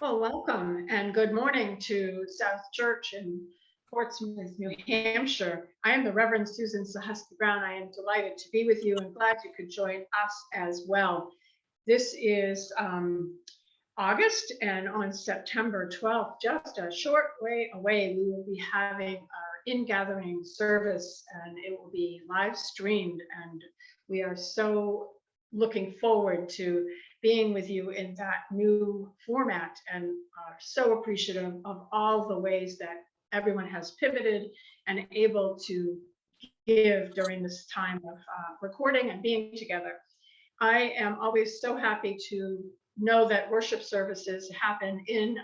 Well, welcome and good morning to South Church in Portsmouth, New Hampshire. I am the Reverend Susan Suchocki Brown. I am delighted to be with you and glad you could join us as well. This is August, and on September 12th, just a short way away, we will be having our in-gathering service, and it will be live streamed. And we are so looking forward to being with you in that new format, and are so appreciative of all the ways that everyone has pivoted and able to give during this time of recording and being together. I am always so happy to know that worship services happen in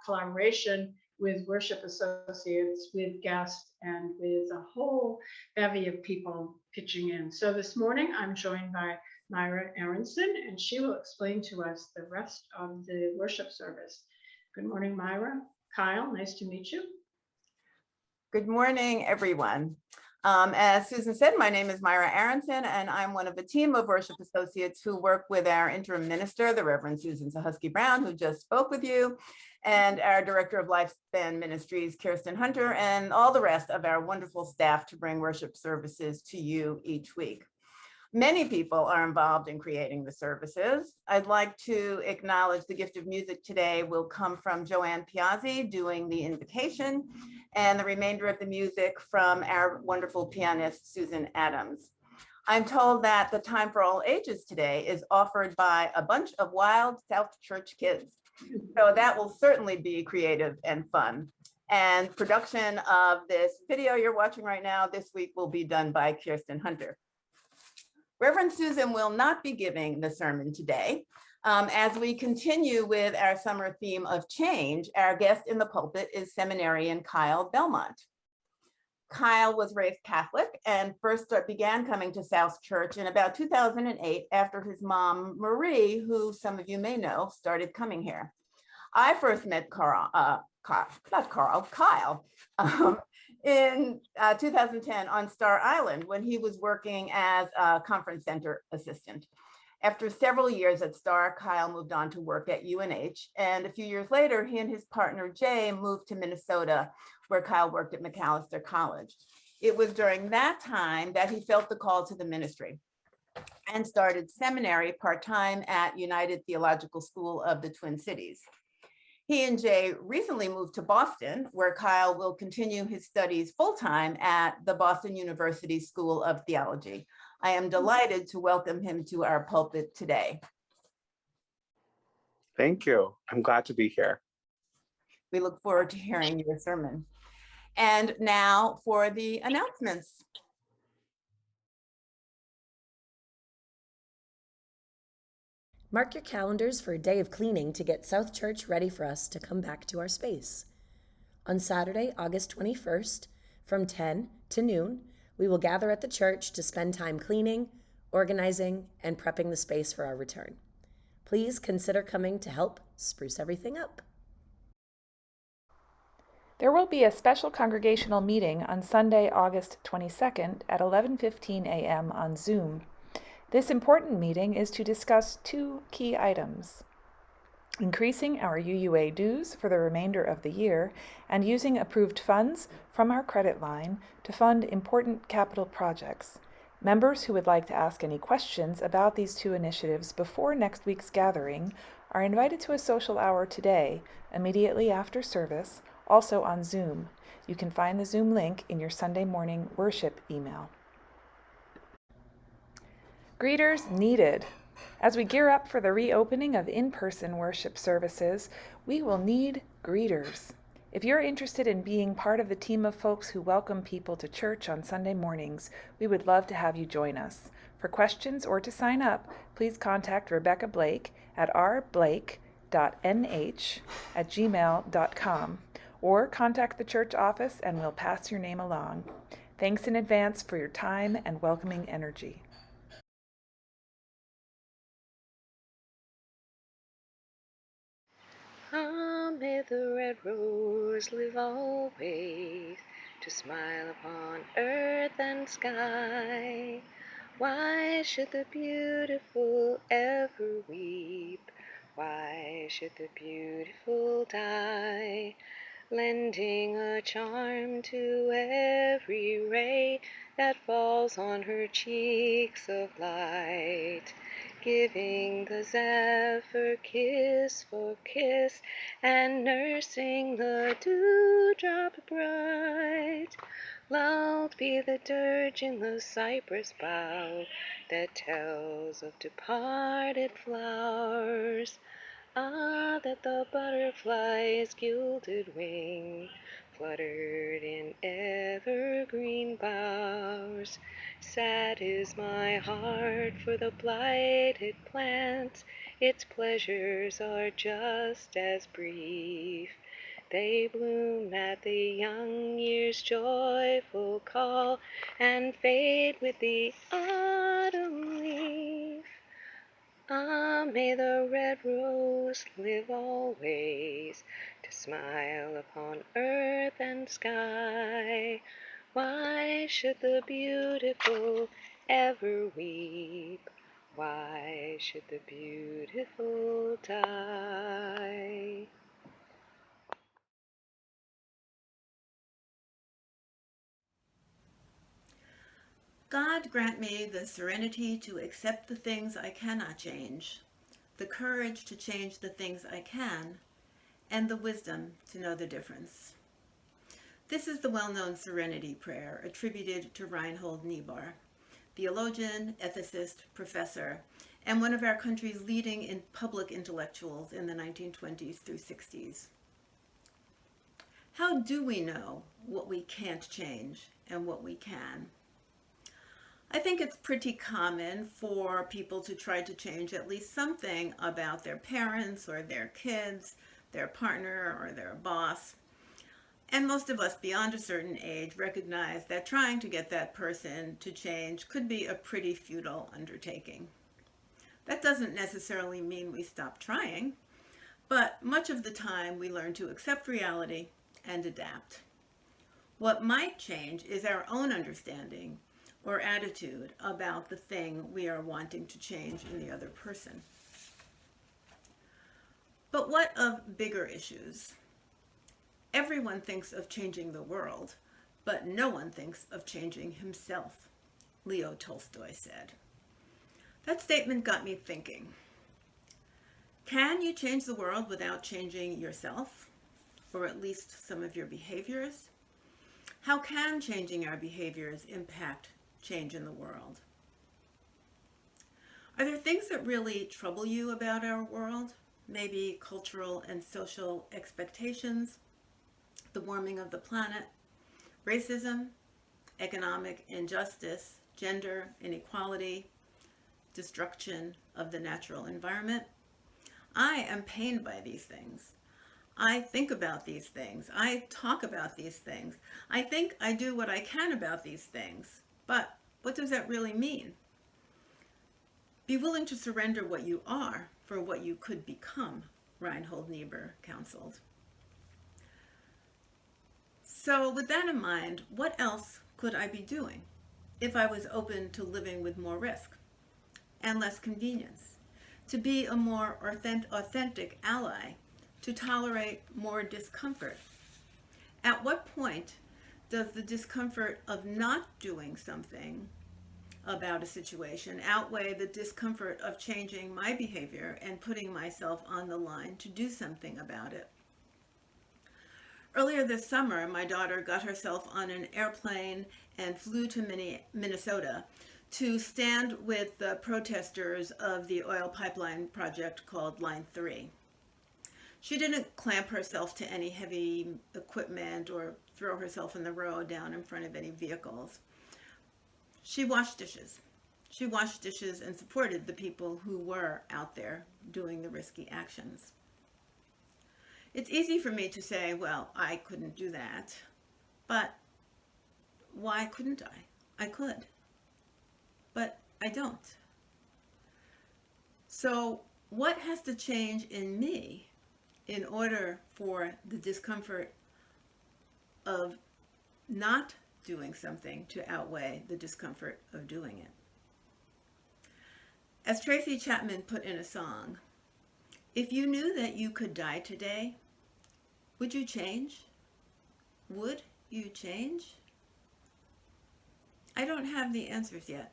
collaboration with worship associates, with guests, and with a whole bevy of people pitching in. So this morning I'm joined by Myra Aaronson, and she will explain to us the rest of the worship service. Good morning, Myra. Kyle, nice to meet you. Good morning, everyone. As Susan said, my name is Myra Aaronson, and I'm one of a team of worship associates who work with our interim minister, the Reverend Susan Suchocki Brown, who just spoke with you, and our director of Lifespan Ministries, Kirsten Hunter, and all the rest of our wonderful staff to bring worship services to you each week. Many people are involved in creating the services. I'd like to acknowledge the gift of music today will come from Joanne Piazzi doing the invocation, and the remainder of the music from our wonderful pianist, Susan Adams. I'm told that the time for all ages today is offered by a bunch of wild South Church kids. So that will certainly be creative and fun. And production of this video you're watching right now this week will be done by Kirsten Hunter. Reverend Susan will not be giving the sermon today. As we continue with our summer theme of change, our guest in the pulpit is seminarian Kyle Belmont. Kyle was raised Catholic and first began coming to South Church in about 2008 after his mom, Marie, who some of you may know, started coming here. I first met Kyle, in 2010 on Star Island when he was working as a conference center assistant. After several years at Star, Kyle moved on to work at UNH, and a few years later, he and his partner Jay moved to Minnesota, where Kyle worked at Macalester College. It was during that time that he felt the call to the ministry and started seminary part-time at United Theological School of the Twin Cities. He and Jay recently moved to Boston, where Kyle will continue his studies full-time at the Boston University School of Theology. I am delighted to welcome him to our pulpit today. Thank you. I'm glad to be here. We look forward to hearing your sermon. And now for the announcements. Mark your calendars for a day of cleaning to get South Church ready for us to come back to our space. On Saturday, August 21st, from 10 to noon, we will gather at the church to spend time cleaning, organizing, and prepping the space for our return. Please consider coming to help spruce everything up. There will be a special congregational meeting on Sunday, August 22nd at 11:15 a.m. on Zoom. This important meeting is to discuss two key items: increasing our UUA dues for the remainder of the year and using approved funds from our credit line to fund important capital projects. Members who would like to ask any questions about these two initiatives before next week's gathering are invited to a social hour today, immediately after service, also on Zoom. You can find the Zoom link in your Sunday morning worship email. Greeters needed. As we gear up for the reopening of in-person worship services, we will need greeters. If you're interested in being part of the team of folks who welcome people to church on Sunday mornings, we would love to have you join us. For questions or to sign up, please contact Rebecca Blake at rblake.nh@gmail.com or contact the church office and we'll pass your name along. Thanks in advance for your time and welcoming energy. May the red rose live always, to smile upon earth and sky. Why should the beautiful ever weep Why should the beautiful die, lending a charm to every ray that falls on her cheeks of light, giving the zephyr kiss for kiss, and nursing the dewdrop bright? Lulled be the dirge in the cypress bough that tells of departed flowers. Ah, that the butterfly's gilded wing fluttered in evergreen bowers. Sad is my heart for the blighted plant, its pleasures are just as brief. They bloom at the young year's joyful call, and fade with the autumn leaf. Ah, may the red rose live always, to smile upon earth and sky. Why should the beautiful ever weep? Why should the beautiful die? God grant me the serenity to accept the things I cannot change, the courage to change the things I can, and the wisdom to know the difference. This is the well-known Serenity Prayer attributed to Reinhold Niebuhr, theologian, ethicist, professor, and one of our country's leading public intellectuals in the 1920s through 60s. How do we know what we can't change and what we can? I think it's pretty common for people to try to change at least something about their parents or their kids, their partner or their boss. And most of us beyond a certain age recognize that trying to get that person to change could be a pretty futile undertaking. That doesn't necessarily mean we stop trying, but much of the time we learn to accept reality and adapt. What might change is our own understanding or attitude about the thing we are wanting to change in the other person. But what of bigger issues? Everyone thinks of changing the world, but no one thinks of changing himself, Leo Tolstoy said. That statement got me thinking. Can you change the world without changing yourself, or at least some of your behaviors? How can changing our behaviors impact change in the world? Are there things that really trouble you about our world? Maybe cultural and social expectations, the warming of the planet, racism, economic injustice, gender inequality, destruction of the natural environment? I am pained by these things. I think about these things. I talk about these things. I think I do what I can about these things. But what does that really mean? Be willing to surrender what you are for what you could become, Reinhold Niebuhr counseled. So with that in mind, what else could I be doing if I was open to living with more risk and less convenience, to be a more authentic ally, to tolerate more discomfort? At what point does the discomfort of not doing something about a situation outweigh the discomfort of changing my behavior and putting myself on the line to do something about it? Earlier this summer, my daughter got herself on an airplane and flew to Minnesota to stand with the protesters of the oil pipeline project called Line 3. She didn't clamp herself to any heavy equipment or throw herself in the road down in front of any vehicles. She washed dishes. She washed dishes and supported the people who were out there doing the risky actions. It's easy for me to say, well, I couldn't do that. But why couldn't I? I could. But I don't. So what has to change in me in order for the discomfort of not doing something to outweigh the discomfort of doing it? As Tracy Chapman put in a song, If you knew that you could die today, would you change? Would you change? I don't have the answers yet.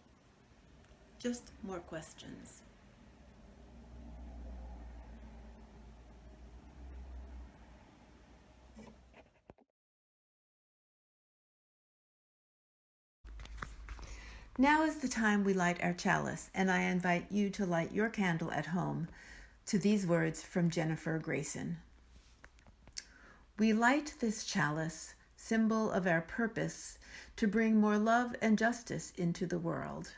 Just more questions. Now is the time we light our chalice, and I invite you to light your candle at home to these words from Jennifer Grayson. We light this chalice, symbol of our purpose to bring more love and justice into the world.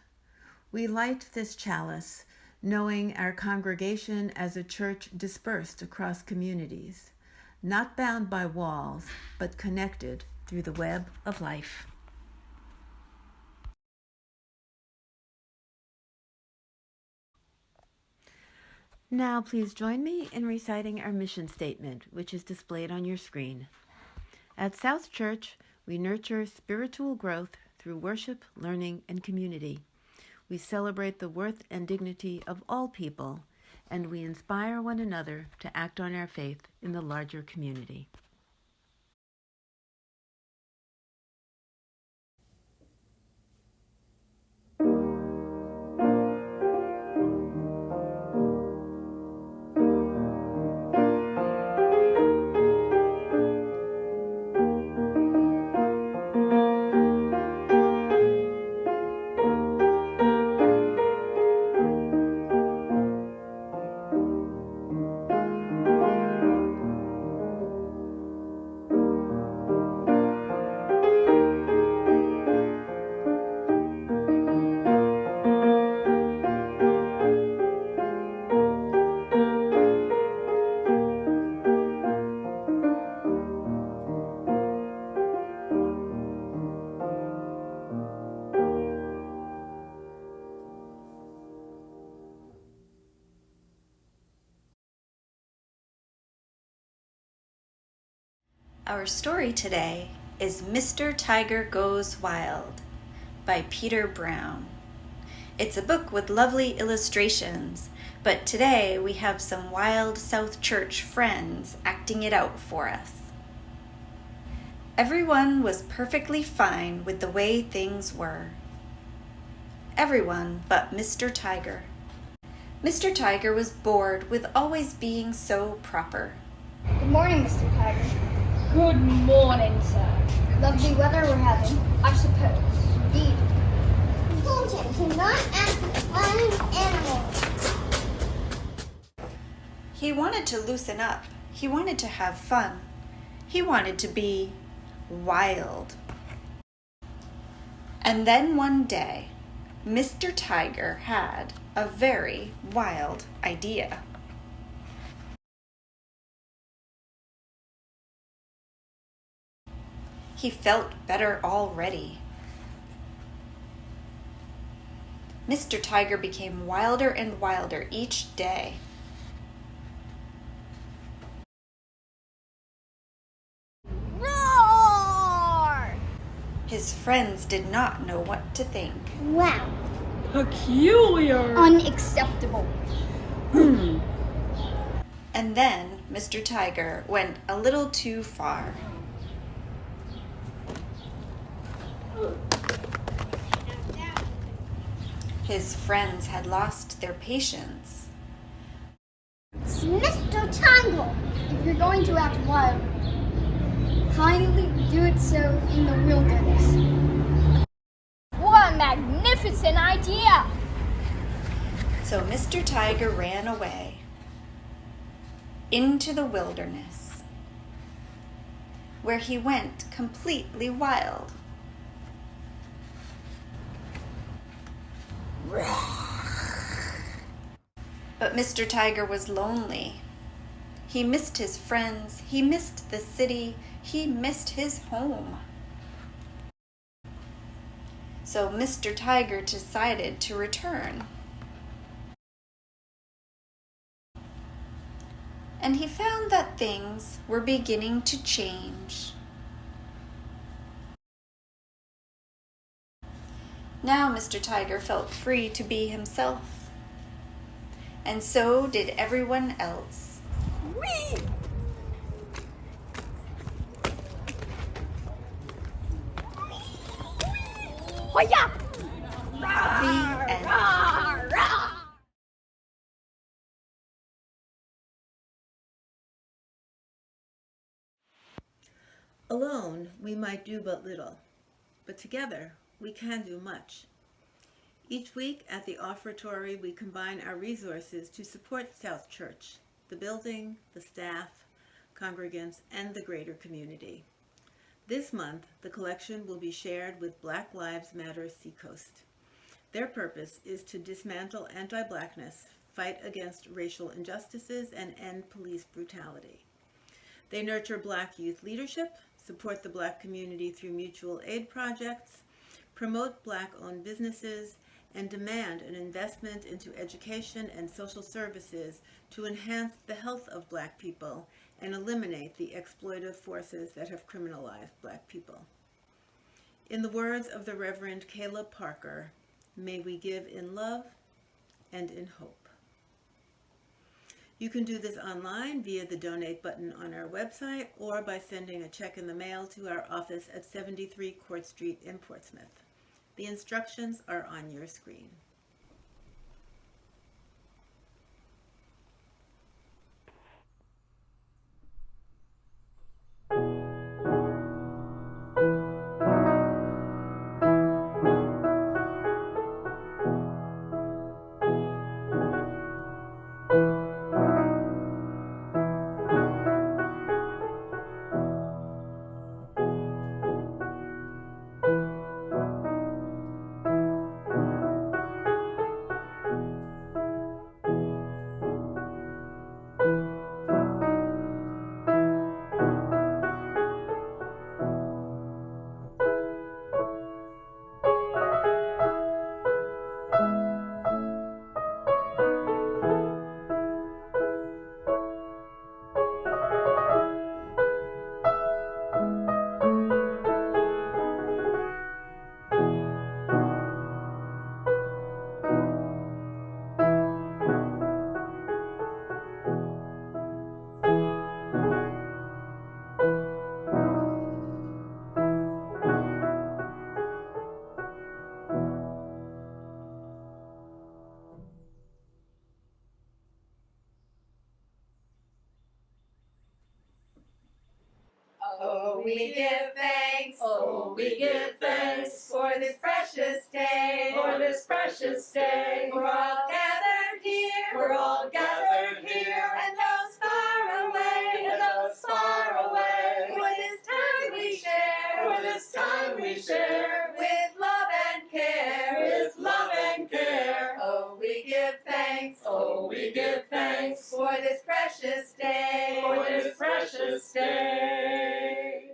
We light this chalice, knowing our congregation as a church dispersed across communities, not bound by walls, but connected through the web of life. Now please join me in reciting our mission statement, which is displayed on your screen. At South Church, we nurture spiritual growth through worship, learning, and community. We celebrate the worth and dignity of all people, and we inspire one another to act on our faith in the larger community. Our story today is Mr. Tiger Goes Wild by Peter Brown. It's a book with lovely illustrations, but today we have some wild South Church friends acting it out for us. Everyone was perfectly fine with the way things were. Everyone but Mr. Tiger. Mr. Tiger was bored with always being so proper. Good morning, Mr. Tiger. Good morning, sir. Lovely weather we're having, I suppose. indeed. Fulton cannot act like an animal. He wanted to loosen up. He wanted to have fun. He wanted to be wild. And then one day, Mr. Tiger had a very wild idea. He felt better already. Mr. Tiger became wilder and wilder each day. Roar! His friends did not know what to think. Wow. Peculiar. Unacceptable. And then Mr. Tiger went a little too far. His friends had lost their patience. Mr. Tiger, if you're going to act wild, kindly do it so in the wilderness. What a magnificent idea! So Mr. Tiger ran away into the wilderness, where he went completely wild. But Mr. Tiger was lonely. He missed his friends, he missed the city, he missed his home. So Mr. Tiger decided to return. And he found that things were beginning to change. Now Mr. Tiger felt free to be himself. and so did everyone else. Whee! The end. Alone, we might do but little, but together, we can do much. Each week at the Offertory, we combine our resources to support South Church, the building, the staff, congregants, and the greater community. This month, the collection will be shared with Black Lives Matter Seacoast. Their purpose is to dismantle anti-Blackness, fight against racial injustices, and end police brutality. They nurture Black youth leadership, support the Black community through mutual aid projects, promote Black-owned businesses, and demand an investment into education and social services to enhance the health of Black people and eliminate the exploitive forces that have criminalized Black people. In the words of the Reverend Caleb Parker, may we give in love and in hope. You can do this online via the donate button on our website or by sending a check in the mail to our office at 73 Court Street in Portsmouth. The instructions are on your screen. Oh, we give thanks. Oh, we give thanks for this precious day. For this precious day. We're all gathered here. We're all gathered here. And those far away. And those far away. For this time we share. For this time we share. With love and care. With love and care. Oh, we give thanks. Oh, we give thanks for this precious day. For this precious day.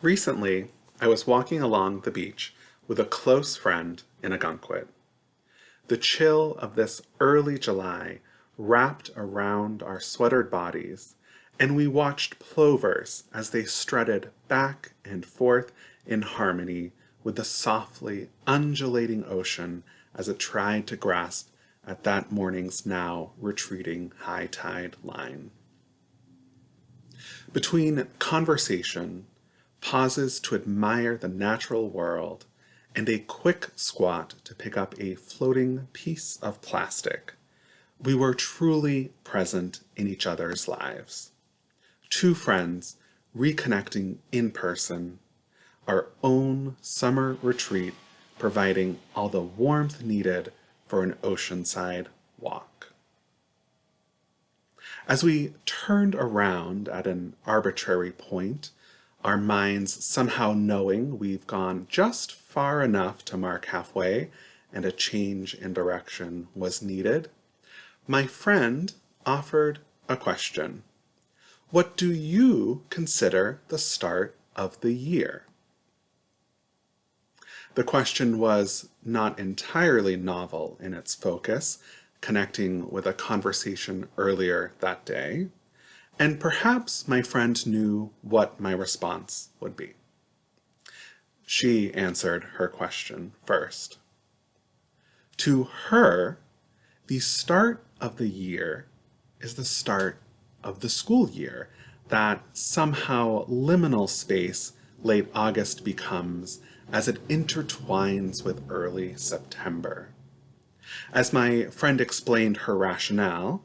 Recently, I was walking along the beach with a close friend in Ogunquit. The chill of this early July wrapped around our sweatered bodies, and we watched plovers as they strutted back and forth in harmony with the softly undulating ocean as it tried to grasp at that morning's now retreating high tide line. Between conversation, pauses to admire the natural world, and a quick squat to pick up a floating piece of plastic, we were truly present in each other's lives. Two friends reconnecting in person, our own summer retreat providing all the warmth needed for an oceanside walk. As we turned around at an arbitrary point, our minds somehow knowing we've gone just far enough to mark halfway and a change in direction was needed, my friend offered a question. What do you consider the start of the year? The question was not entirely novel in its focus, connecting with a conversation earlier that day, and perhaps my friend knew what my response would be. She answered her question first. To her, the start of the year is the start of the school year, that somehow liminal space late August becomes as it intertwines with early September. As my friend explained her rationale,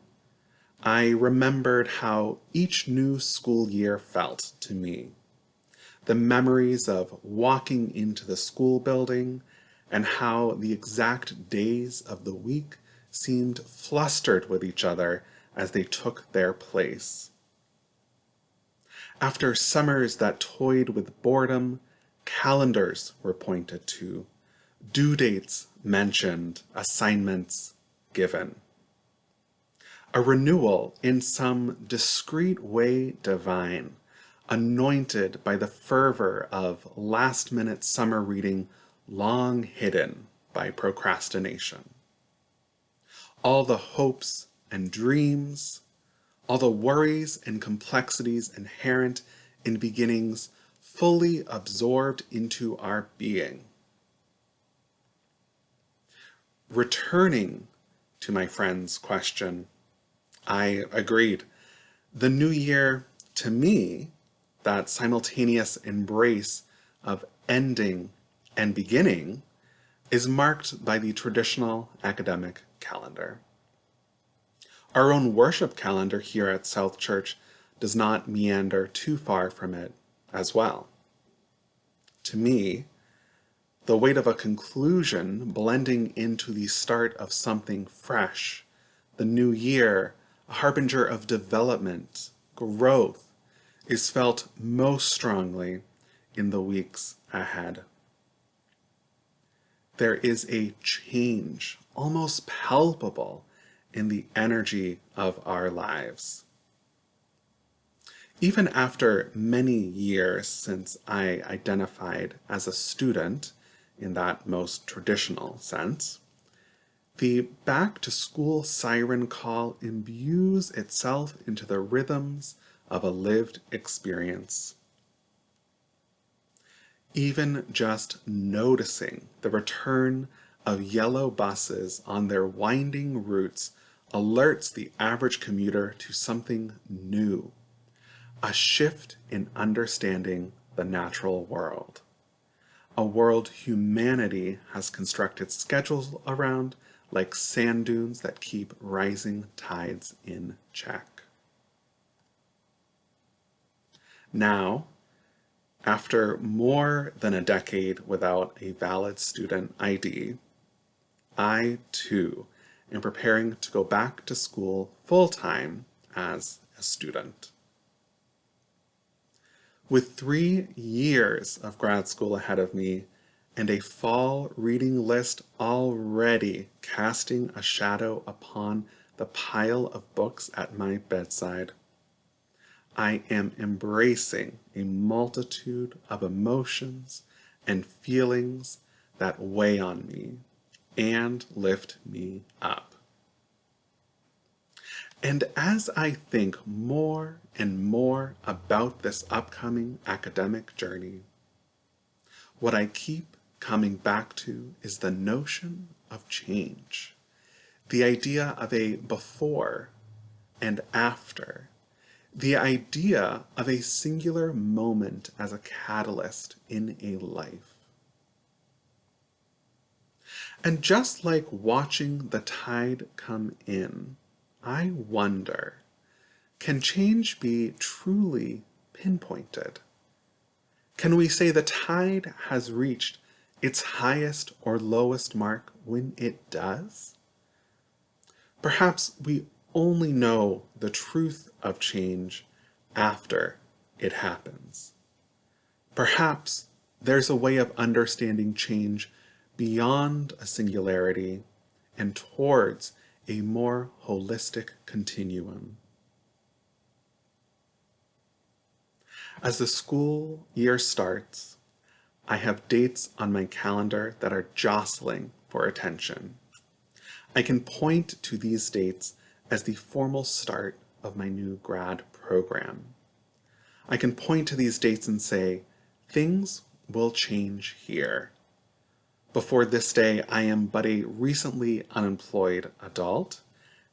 I remembered how each new school year felt to me. The memories of walking into the school building and how the exact days of the week seemed flustered with each other as they took their place. After summers that toyed with boredom, calendars were pointed to, due dates mentioned, assignments given. A renewal in some discreet way divine, anointed by the fervor of last-minute summer reading long hidden by procrastination. All the hopes and dreams, all the worries and complexities inherent in beginnings fully absorbed into our being. Returning to my friend's question, I agreed. The new year, to me, that simultaneous embrace of ending and beginning, is marked by the traditional academic calendar. Our own worship calendar here at South Church does not meander too far from it as well. To me, the weight of a conclusion blending into the start of something fresh, the new year, a harbinger of development, growth, is felt most strongly in the weeks ahead. There is a change, almost palpable, in the energy of our lives. Even after many years since I identified as a student in that most traditional sense, the back-to-school siren call imbues itself into the rhythms of a lived experience. Even just noticing the return of yellow buses on their winding routes alerts the average commuter to something new, a shift in understanding the natural world, a world humanity has constructed schedules around like sand dunes that keep rising tides in check. Now, after more than a decade without a valid student ID, I, too, am preparing to go back to school full-time as a student. With 3 years of grad school ahead of me and a fall reading list already casting a shadow upon the pile of books at my bedside, I am embracing a multitude of emotions and feelings that weigh on me and lift me up. And as I think more and more about this upcoming academic journey, what I keep coming back to is the notion of change, the idea of a before and after, the idea of a singular moment as a catalyst in a life. And just like watching the tide come in, I wonder, can change be truly pinpointed? Can we say the tide has reached its highest or lowest mark when it does? Perhaps we only know the truth of change after it happens. Perhaps there's a way of understanding change beyond a singularity and towards a more holistic continuum. As the school year starts, I have dates on my calendar that are jostling for attention. I can point to these dates as the formal start of my new grad program. I can point to these dates and say, things will change here. Before this day, I am but a recently unemployed adult,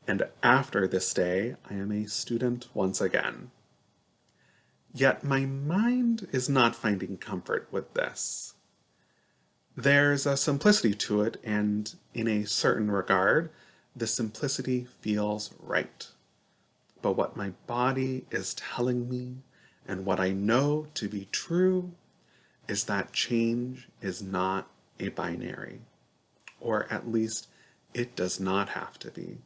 and after this day, I am a student once again. Yet my mind is not finding comfort with this. There's a simplicity to it, and in a certain regard, the simplicity feels right. But what my body is telling me, and what I know to be true, is that change is not a binary, or at least it does not have to be.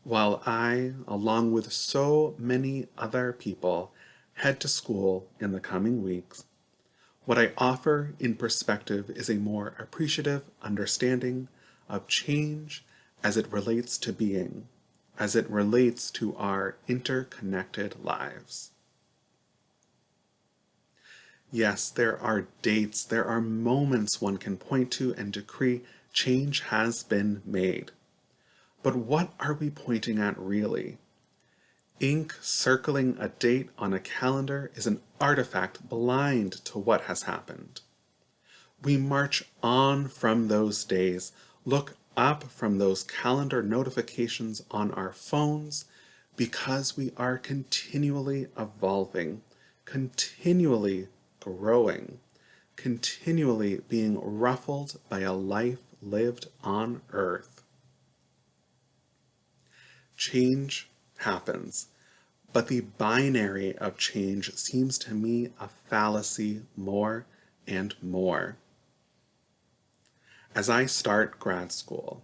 While I, along with so many other people, head to school in the coming weeks, what I offer in perspective is a more appreciative understanding of change as it relates to being, as it relates to our interconnected lives. Yes, there are dates, there are moments one can point to and decree change has been made. But what are we pointing at really? Ink circling a date on a calendar is an artifact blind to what has happened. We march on from those days, look up from those calendar notifications on our phones, because we are continually evolving, continually growing, continually being ruffled by a life lived on Earth. Change happens, but the binary of change seems to me a fallacy more and more. As I start grad school,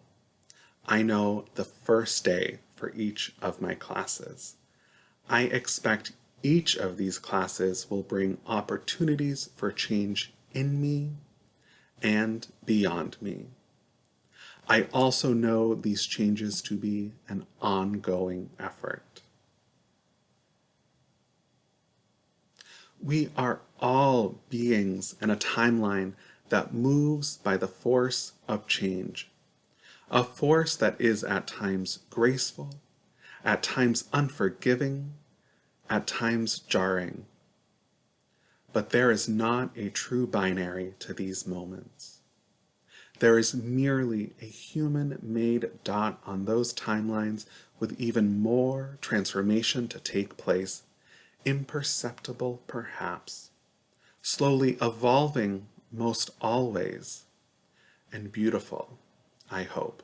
I know the first day for each of my classes. I expect each of these classes will bring opportunities for change in me and beyond me. I also know these changes to be an ongoing effort. We are all beings in a timeline that moves by the force of change, a force that is at times graceful, at times unforgiving, at times jarring. But there is not a true binary to these moments. There is merely a human-made dot on those timelines with even more transformation to take place, imperceptible perhaps, slowly evolving most always, and beautiful, I hope.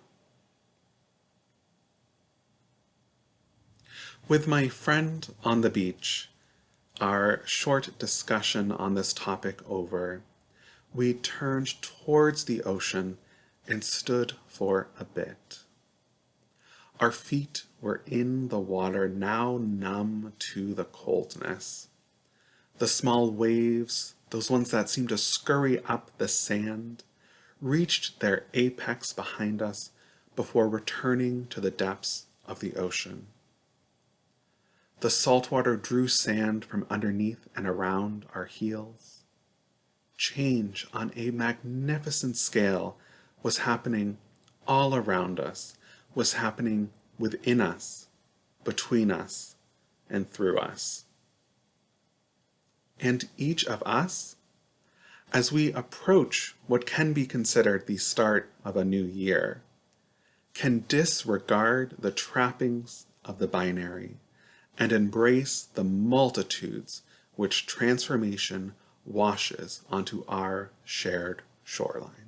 With my friend on the beach, our short discussion on this topic over, we turned towards the ocean and stood for a bit. Our feet were in the water, now numb to the coldness. The small waves, those ones that seemed to scurry up the sand, reached their apex behind us before returning to the depths of the ocean. The salt water drew sand from underneath and around our heels. Change on a magnificent scale was happening all around us, was happening within us, between us, and through us. And each of us, as we approach what can be considered the start of a new year, can disregard the trappings of the binary and embrace the multitudes which transformation washes onto our shared shoreline.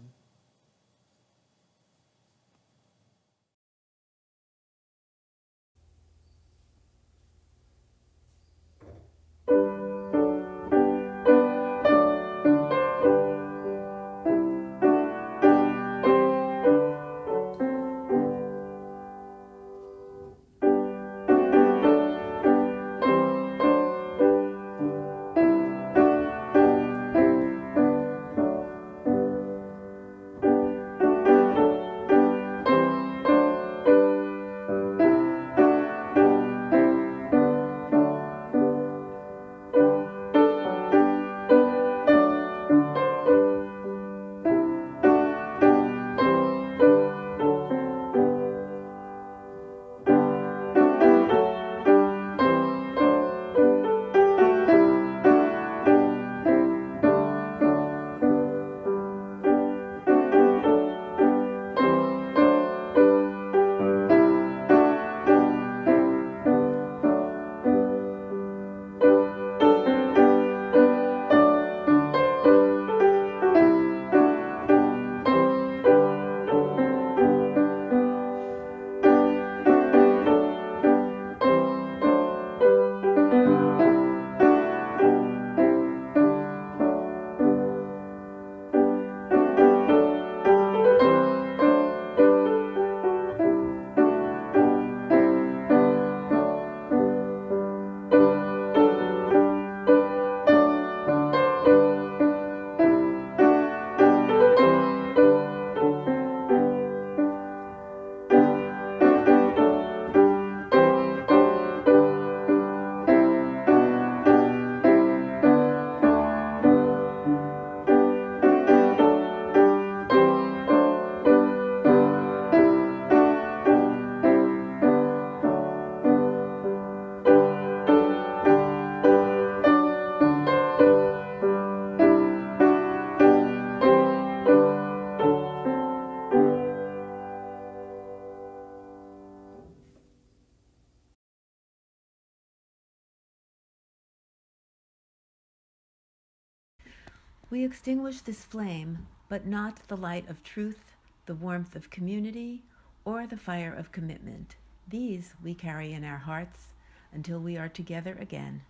We extinguish this flame, but not the light of truth, the warmth of community, or the fire of commitment. These we carry in our hearts until we are together again.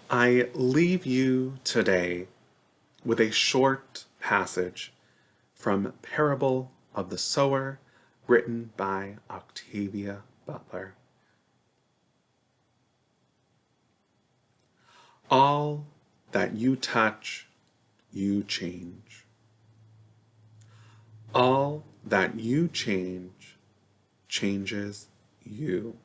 I leave you today with a short passage from Parable of the Sower, written by Octavia Butler. All that you touch, you change. All that you change, changes you.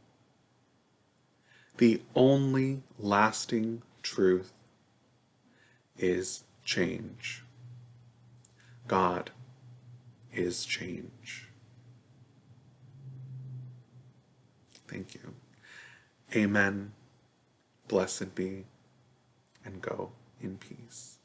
The only lasting truth is change. God is change. Thank you. Amen. Blessed be, and go in peace.